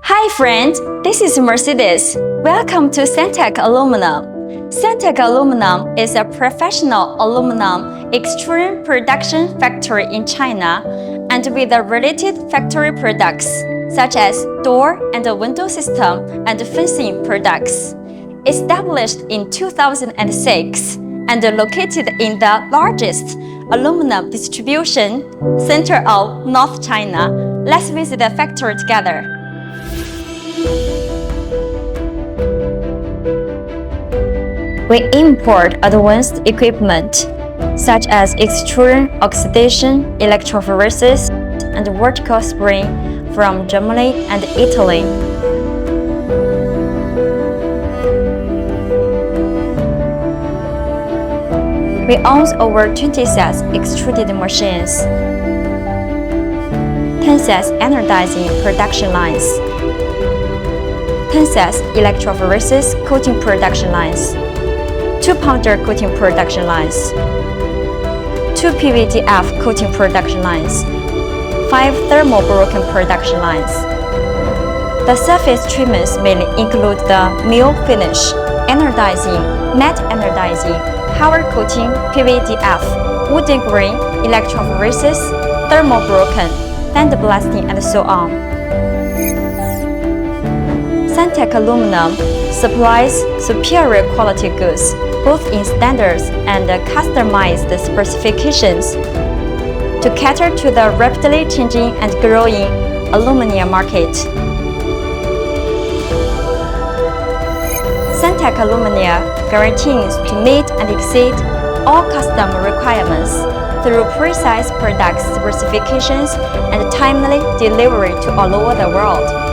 Hi friends, this is Mercedes. Welcome to Suntech Aluminum. Suntech Aluminum is a professional aluminum extrusion production factory in China and with the related factory products such as door and window system and fencing products. Established in 2006 and located in the largest aluminum distribution center of North China. Let's visit the factory together. We import advanced equipment such as extrusion, oxidation, electrophoresis, and vertical spring from Germany and Italy. We own over 26 extruded machines, 10 anodizing production lines, 10 electrophoresis coating production lines, 2 powder coating production lines, 2 PVDF coating production lines, 5 thermal broken production lines. The surface treatments mainly include the mill finish, anodizing, matte anodizing, powder coating, PVDF, wooden grain, electrophoresis, thermal broken, sandblasting, and so on. Suntech Aluminum supplies superior quality goods, both in standards and customized specifications, to cater to the rapidly changing and growing aluminum market. Suntech Aluminum guarantees to meet and exceed all customer requirements through precise product specifications and timely delivery to all over the world.